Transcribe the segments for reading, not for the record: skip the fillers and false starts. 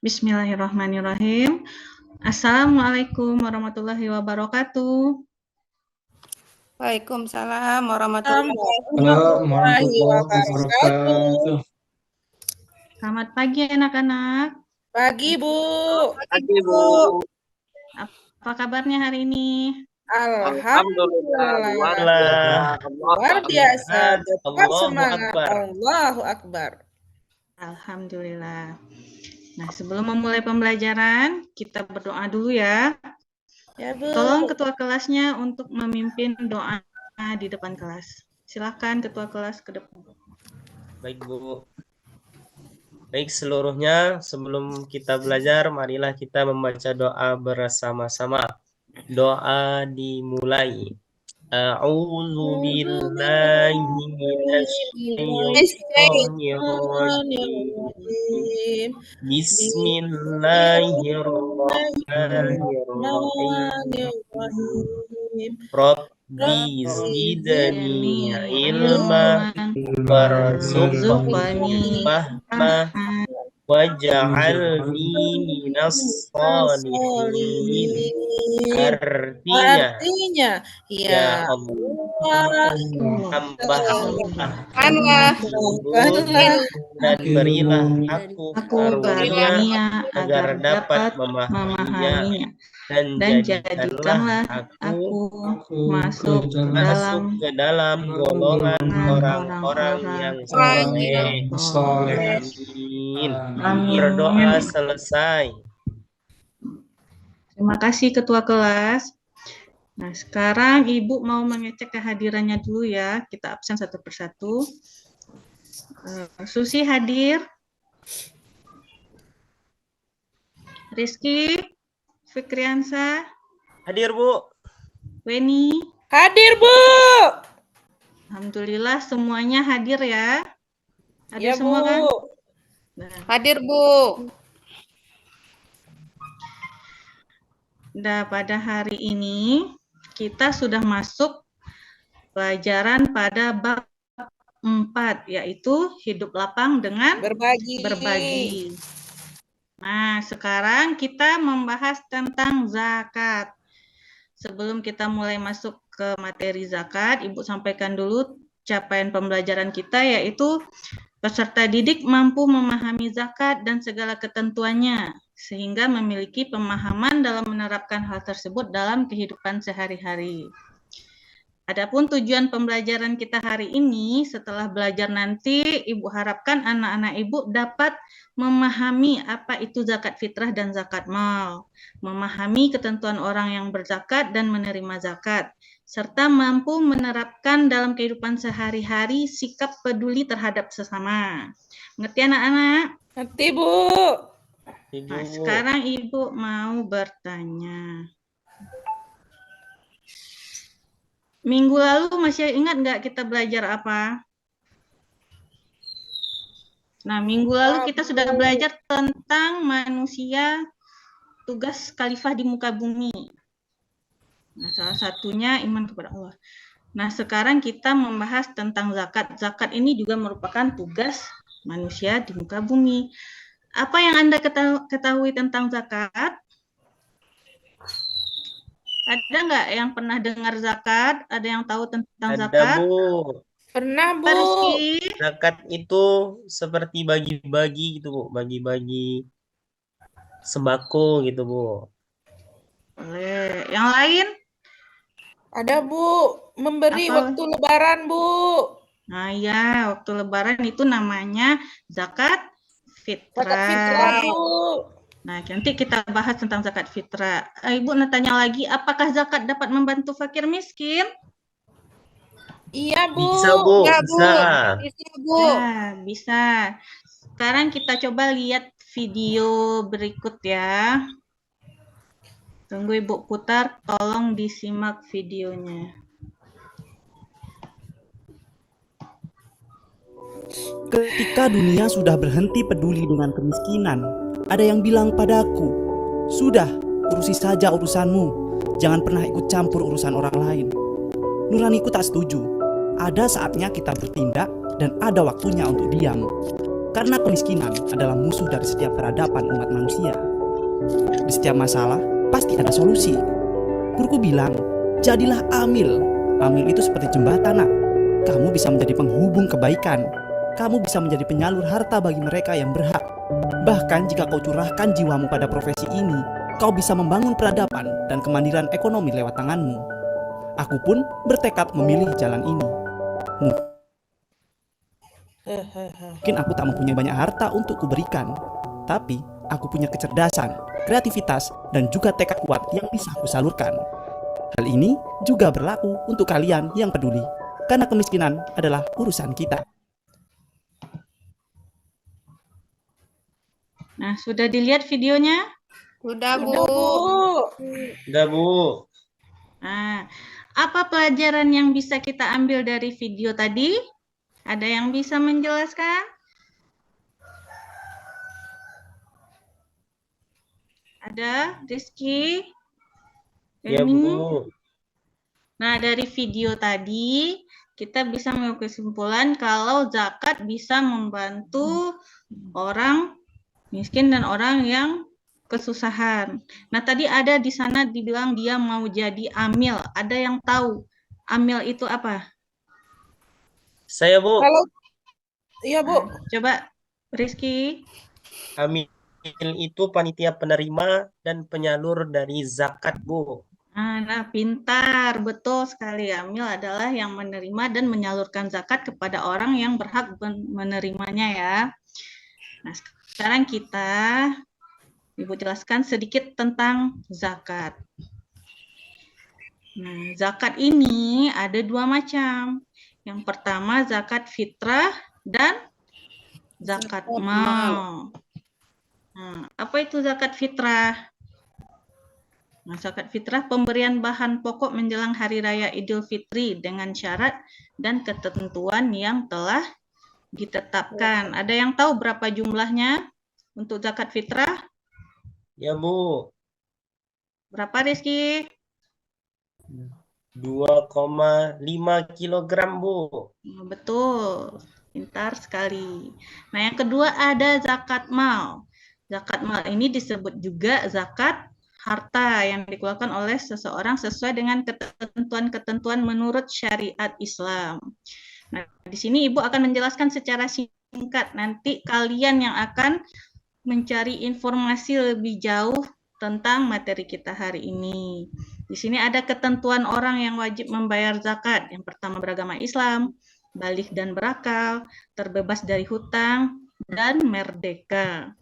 Bismillahirrahmanirrahim. Assalamualaikum warahmatullahi wabarakatuh. Waalaikumsalam warahmatullahi wabarakatuh. Selamat pagi anak-anak. Pagi, Bu. Pagi, Bu. Apa kabarnya hari ini? Alhamdulillah. Luar biasa. Tetap semangat. Allahu Akbar. Alhamdulillah. Nah, sebelum memulai pembelajaran, kita berdoa dulu ya. Ya, Bu. Tolong ketua kelasnya untuk memimpin doa di depan kelas. Silakan ketua kelas ke depan. Baik, Bu. Baik seluruhnya, sebelum kita belajar, marilah kita membaca doa bersama-sama. Doa dimulai. A'udzu billahi minasyaitonir rajim. Bismillahirrahmanirrahim. Rabbi zidni ilma warzuqni fahma waj'alni minas sholihin. Artinya, ya Allah, tambahkanlah dan berilah aku karunia agar dapat memahaminya, dan jadikanlah aku masuk ke dalam golongan orang-orang yang saleh. Amin. Berdoa selesai. Terima kasih ketua kelas. Nah, sekarang Ibu mau mengecek kehadirannya dulu ya. Kita absen satu persatu. Susi hadir. Rizky, Fikriansa. Hadir, Bu. Weni. Hadir, Bu. Alhamdulillah semuanya hadir ya. Hadir ya, semua Bu. kan? Nah. Hadir, Bu. Nah, pada hari ini kita sudah masuk pelajaran pada bab 4, yaitu hidup lapang dengan berbagi. Nah, sekarang kita membahas tentang zakat. Sebelum kita mulai masuk ke materi zakat, Ibu sampaikan dulu capaian pembelajaran kita, yaitu peserta didik mampu memahami zakat dan segala ketentuannya, sehingga memiliki pemahaman dalam menerapkan hal tersebut dalam kehidupan sehari-hari. Adapun tujuan pembelajaran kita hari ini, setelah belajar nanti, Ibu harapkan anak-anak Ibu dapat memahami apa itu zakat fitrah dan zakat mal, memahami ketentuan orang yang berzakat dan menerima zakat, serta mampu menerapkan dalam kehidupan sehari-hari sikap peduli terhadap sesama. Ngerti anak-anak? Ngerti, Bu. Nah, sekarang Ibu mau bertanya. Minggu lalu masih ingat nggak kita belajar apa? Nah, minggu lalu kita sudah belajar tentang manusia, tugas khalifah di muka bumi. Nah, salah satunya iman kepada Allah. Nah, sekarang kita membahas tentang zakat. Zakat ini juga merupakan tugas manusia di muka bumi. Apa yang Anda ketahui tentang zakat? Ada nggak yang pernah dengar zakat? Ada yang tahu tentang zakat? Ada, Bu. Pernah, Bu. Zakat itu seperti bagi-bagi gitu, Bu. Bagi-bagi sembako gitu, Bu. Boleh. Yang lain? Ada, Bu. Memberi waktu lebaran, Bu. Nah, ya, waktu lebaran itu namanya zakat fitrah. Zakat fitrah, Bu. Nah, nanti kita bahas tentang zakat fitrah. Ibu nak tanya lagi, apakah zakat dapat membantu fakir miskin? Iya, Bu. Bisa, Bu. Enggak, bisa. Bisa, Bu. Ya, bisa. Sekarang kita coba lihat video berikut ya. Tunggu Ibu putar, tolong disimak videonya. Ketika dunia sudah berhenti peduli dengan kemiskinan, ada yang bilang padaku, "Sudah, urusi saja urusanmu. Jangan pernah ikut campur urusan orang lain." Nuraniku tak setuju. Ada saatnya kita bertindak dan ada waktunya untuk diam. Karena kemiskinan adalah musuh dari setiap peradaban umat manusia. Di setiap masalah, pasti ada solusi. Guruku bilang, jadilah amil. Amil itu seperti jembatan, nak. Kamu bisa menjadi penghubung kebaikan. Kamu bisa menjadi penyalur harta bagi mereka yang berhak. Bahkan jika kau curahkan jiwamu pada profesi ini, kau bisa membangun peradaban dan kemandirian ekonomi lewat tanganmu. Aku pun bertekad memilih jalan ini. Mungkin aku tak mempunyai banyak harta untuk kuberikan, tapi aku punya kecerdasan, kreativitas, dan juga tekad kuat yang bisa aku salurkan. Hal ini juga berlaku untuk kalian yang peduli, karena kemiskinan adalah urusan kita. Nah, sudah dilihat videonya? Sudah, Bu. Udah, Bu. Nah, apa pelajaran yang bisa kita ambil dari video tadi? Ada yang bisa menjelaskan? Ada, Rizky? Ya, Bu. Nah, dari video tadi, kita bisa mengambil kesimpulan kalau zakat bisa membantu orang miskin dan orang yang kesusahan. Nah, tadi ada di sana dibilang dia mau jadi amil. Ada yang tahu amil itu apa? Saya, Bu. Iya, Bu. Nah, coba Rizky. Amil itu panitia penerima dan penyalur dari zakat, Bu. Nah, pintar. Betul sekali. Amil adalah yang menerima dan menyalurkan zakat kepada orang yang berhak menerimanya ya. Nah, sekarang Ibu jelaskan sedikit tentang zakat. Nah, zakat ini ada dua macam. Yang pertama zakat fitrah dan zakat mal. Nah, apa itu zakat fitrah? Nah, zakat fitrah pemberian bahan pokok menjelang Hari Raya Idul Fitri dengan syarat dan ketentuan yang telah ditetapkan. Ada yang tahu berapa jumlahnya untuk zakat fitrah? Ya, Bu. Berapa, Rizky? 2,5 kilogram, Bu. Betul, pintar sekali. Nah, yang kedua ada zakat mal. Zakat mal ini disebut juga zakat harta yang dikeluarkan oleh seseorang sesuai dengan ketentuan-ketentuan menurut syariat Islam. Nah, di sini Ibu akan menjelaskan secara singkat. Nanti kalian yang akan mencari informasi lebih jauh tentang materi kita hari ini. Di sini ada ketentuan orang yang wajib membayar zakat. Yang pertama beragama Islam, balik dan berakal, terbebas dari hutang, dan merdeka.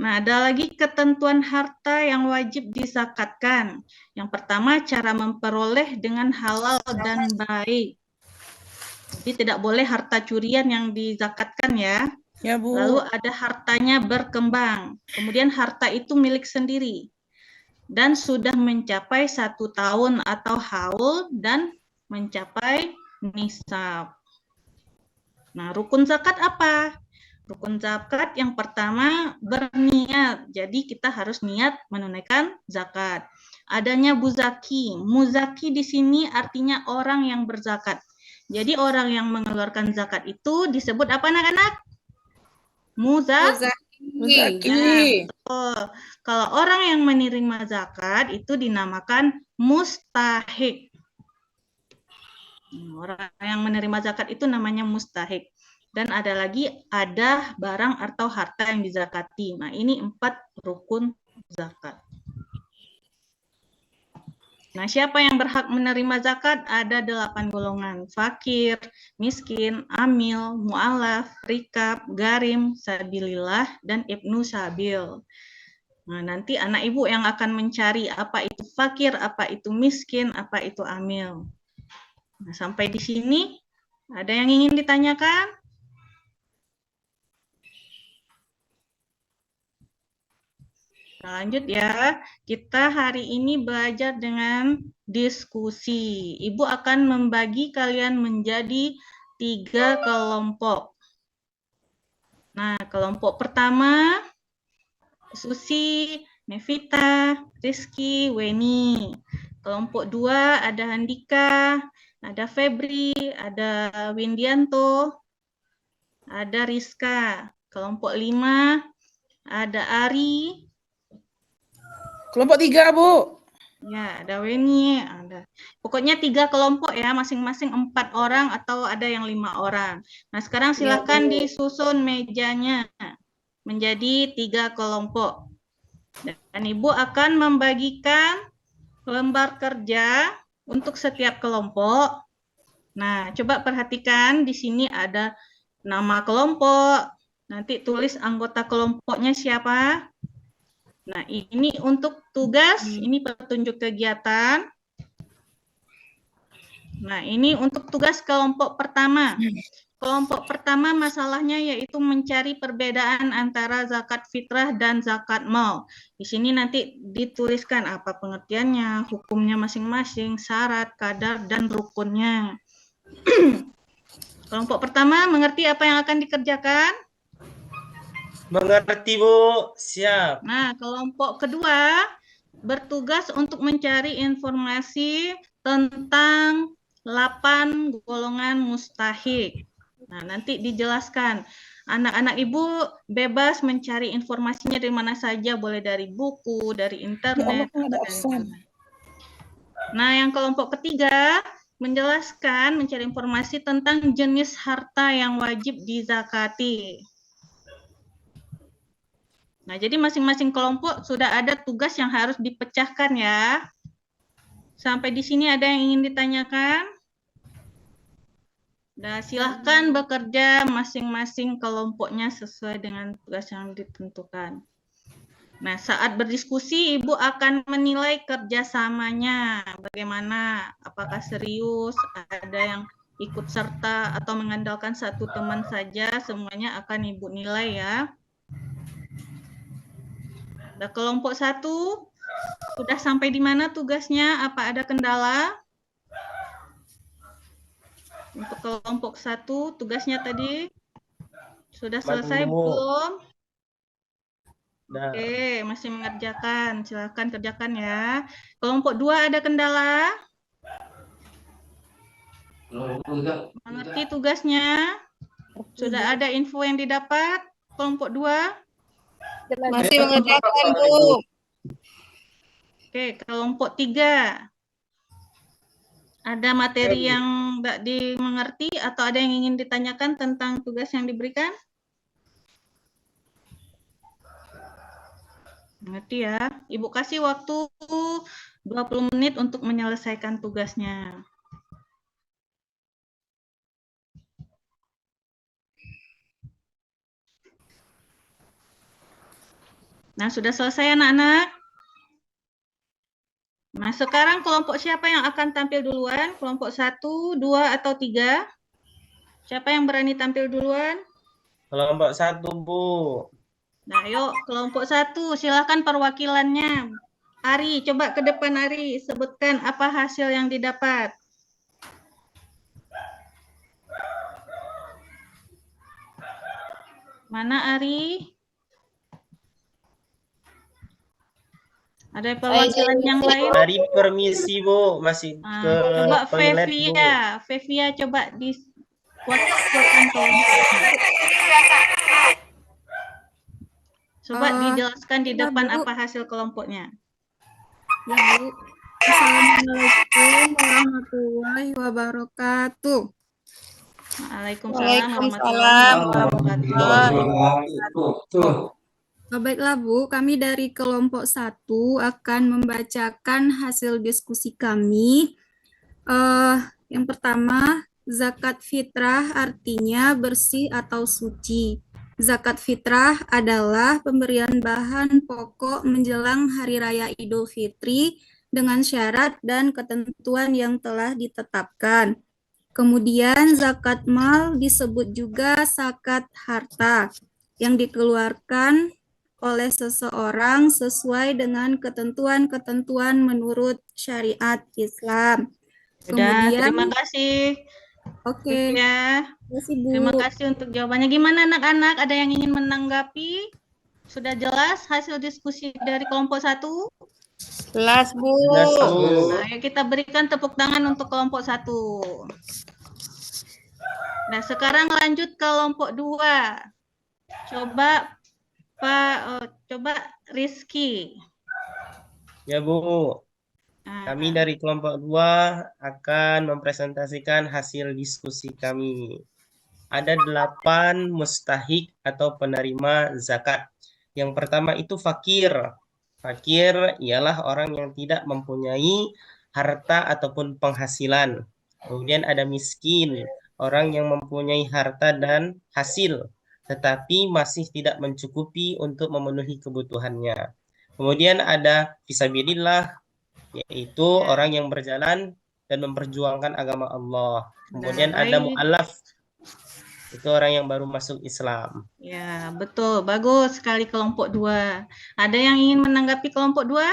Nah, ada lagi ketentuan harta yang wajib dizakatkan. Yang pertama, cara memperoleh dengan halal dan baik. Jadi tidak boleh harta curian yang dizakatkan ya. Ya, Bu. Lalu ada hartanya berkembang. Kemudian harta itu milik sendiri. Dan sudah mencapai 1 tahun atau haul dan mencapai nisab. Nah, rukun zakat apa? Rukun zakat yang pertama berniat. Jadi kita harus niat menunaikan zakat. Adanya muzaki. Muzaki di sini artinya orang yang berzakat. Jadi orang yang mengeluarkan zakat itu disebut apa anak-anak? Muzaki. Nah, kalau orang yang menerima zakat itu dinamakan mustahik. Orang yang menerima zakat itu namanya mustahik. Dan ada barang atau harta yang dizakati. Nah, ini 4 rukun zakat. Nah, siapa yang berhak menerima zakat? Ada 8 golongan. Fakir, miskin, amil, mu'alaf, rikab, garim, sabilillah, dan ibnu sabil. Nah, nanti anak ibu yang akan mencari apa itu fakir, apa itu miskin, apa itu amil. Nah, sampai di sini ada yang ingin ditanyakan? Lanjut ya, kita hari ini belajar dengan diskusi. Ibu akan membagi kalian menjadi 3 kelompok. Nah, kelompok pertama, Susi, Nevita, Rizky, Weni. Kelompok 2 ada Handika, ada Febri, ada Windianto, ada Rizka. Kelompok 5 ada Ari. Kelompok 3, Bu. Ya, ada Weni, ada. Pokoknya 3 kelompok ya, masing-masing 4 orang atau ada yang 5 orang. Nah, sekarang silakan disusun mejanya menjadi 3 kelompok. Dan Ibu akan membagikan lembar kerja untuk setiap kelompok. Nah, coba perhatikan di sini ada nama kelompok. Nanti tulis anggota kelompoknya siapa. Nah, ini untuk tugas, ini petunjuk kegiatan. Nah, ini untuk tugas kelompok pertama. Kelompok pertama masalahnya yaitu mencari perbedaan antara zakat fitrah dan zakat mal. Di sini nanti dituliskan apa pengertiannya, hukumnya masing-masing, syarat, kadar, dan rukunnya. Kelompok pertama mengerti apa yang akan dikerjakan? Mengerti, Bu. Siap. Nah, kelompok kedua bertugas untuk mencari informasi tentang 8 golongan mustahik. Nah, nanti dijelaskan. Anak-anak Ibu bebas mencari informasinya dari mana saja, boleh dari buku, dari internet, atau dari mana. Nah, yang kelompok ketiga menjelaskan, mencari informasi tentang jenis harta yang wajib dizakati. Nah, jadi masing-masing kelompok sudah ada tugas yang harus dipecahkan ya. Sampai di sini ada yang ingin ditanyakan? Nah, silahkan bekerja masing-masing kelompoknya sesuai dengan tugas yang ditentukan. Nah, saat berdiskusi, Ibu akan menilai kerjasamanya. Bagaimana? Apakah serius? Ada yang ikut serta atau mengandalkan satu teman saja? Semuanya akan Ibu nilai ya. Nah, kelompok 1 sudah sampai di mana tugasnya? Apa ada kendala? Untuk kelompok 1 tugasnya tadi sudah selesai belum? Nah. Oke, masih mengerjakan. Silakan kerjakan ya. Kelompok 2 ada kendala? Mengerti tugasnya? Sudah ada info yang didapat? Kelompok 2? Masih mengerjakan, Bu. Oke, kelompok 3. Ada materi yang tidak dimengerti atau ada yang ingin ditanyakan tentang tugas yang diberikan? Mengerti ya. Ibu kasih waktu 20 menit untuk menyelesaikan tugasnya. Nah, sudah selesai anak-anak? Nah, sekarang kelompok siapa yang akan tampil duluan? Kelompok 1, 2, atau 3? Siapa yang berani tampil duluan? Kelompok 1, Bu. Nah, yuk kelompok 1, silakan perwakilannya. Ari, coba ke depan Ari, sebutkan apa hasil yang didapat. Mana Ari? Ada perwakilan yang lain? Ari permisi, Bu. Masih ke coba toilet, Bu. Fevia coba diwakilkan kelompoknya. Coba dijelaskan di depan apa hasil kelompoknya. Ya, Bu. Assalamualaikum warahmatullahi wabarakatuh. Waalaikumsalam warahmatullahi wabarakatuh. Baiklah, Bu, kami dari kelompok 1 akan membacakan hasil diskusi kami. Yang pertama, zakat fitrah artinya bersih atau suci. Zakat fitrah adalah pemberian bahan pokok menjelang Hari Raya Idul Fitri dengan syarat dan ketentuan yang telah ditetapkan. Kemudian zakat mal disebut juga zakat harta yang dikeluarkan oleh seseorang sesuai dengan ketentuan-ketentuan menurut syariat Islam. Kemudian, terima kasih. Oke. Ya. Terima kasih untuk jawabannya. Gimana anak-anak? Ada yang ingin menanggapi? Sudah jelas hasil diskusi dari kelompok 1? Kelas, Bu. Jelas, Bu. Ayo kita berikan tepuk tangan untuk kelompok 1. Nah, sekarang lanjut ke kelompok 2. Coba coba Rizky. Ya, Bu. Kami dari kelompok 2 akan mempresentasikan hasil diskusi kami. Ada 8 mustahik atau penerima zakat. Yang pertama itu fakir. Fakir ialah orang yang tidak mempunyai harta ataupun penghasilan. Kemudian ada miskin, orang yang mempunyai harta dan hasil, tetapi masih tidak mencukupi untuk memenuhi kebutuhannya. Kemudian ada fisabilillah, yaitu orang yang berjalan dan memperjuangkan agama Allah. Kemudian ada mu'alaf, itu orang yang baru masuk Islam. Ya, betul. Bagus sekali kelompok 2. Ada yang ingin menanggapi kelompok 2?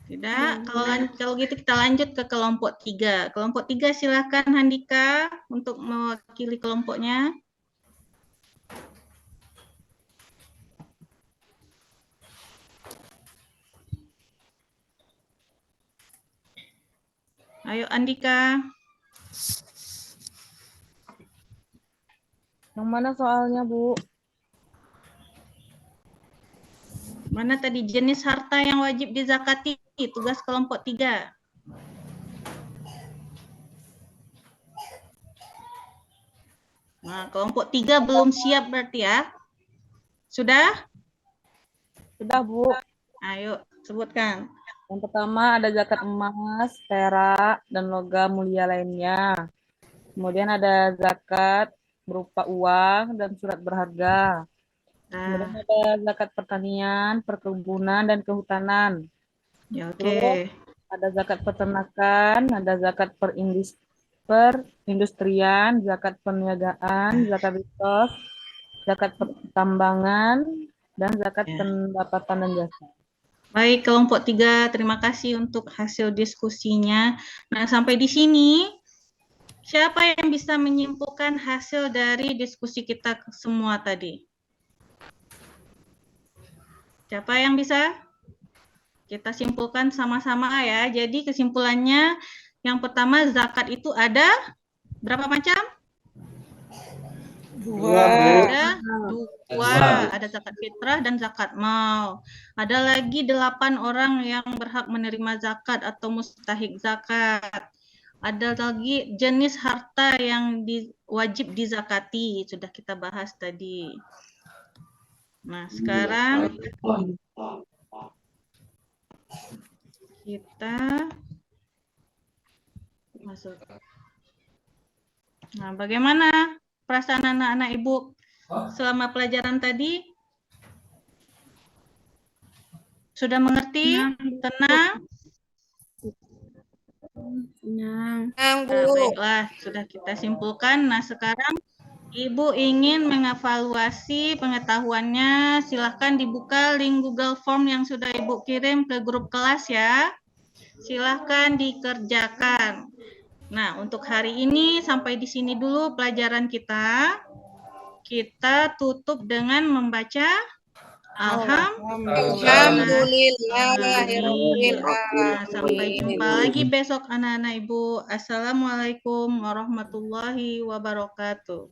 Tidak. Kalau gitu kita lanjut ke kelompok 3. Kelompok 3 silakan Handika untuk mewakili kelompoknya. Ayo Andika. Yang mana soalnya, Bu? Mana tadi jenis harta yang wajib dizakati? Tugas kelompok 3. Nah, kelompok 3 belum siap berarti ya? Sudah? Sudah, Bu. Ayo sebutkan. Yang pertama ada zakat emas, perak, dan logam mulia lainnya. Kemudian ada zakat berupa uang dan surat berharga. Kemudian ada zakat pertanian, perkebunan, dan kehutanan. Ya, oke. Terus ada zakat peternakan, ada zakat perindustrian, zakat perniagaan, zakat risos, zakat pertambangan, dan zakat pendapatan dan jasa. Baik, kelompok 3, terima kasih untuk hasil diskusinya. Nah, sampai di sini, siapa yang bisa menyimpulkan hasil dari diskusi kita semua tadi? Siapa yang bisa? Kita simpulkan sama-sama ya. Jadi kesimpulannya, yang pertama zakat itu ada berapa macam? 2. Ada 2. Ada zakat fitrah dan zakat mal. Ada lagi 8 orang yang berhak menerima zakat atau mustahik zakat. Ada lagi jenis harta yang wajib dizakati. Sudah kita bahas tadi. Nah, sekarang kita masuk. Nah, bagaimana perasaan anak-anak Ibu selama pelajaran tadi? Sudah mengerti? Tenang? Tenang. Nah, baiklah, sudah kita simpulkan. Nah, sekarang Ibu ingin mengevaluasi pengetahuannya, silahkan dibuka link Google Form yang sudah Ibu kirim ke grup kelas ya. Silahkan dikerjakan. Nah, untuk hari ini sampai di sini dulu pelajaran kita. Kita tutup dengan membaca Alhamdulillah. Sampai jumpa lagi besok anak-anak Ibu. Assalamualaikum warahmatullahi wabarakatuh.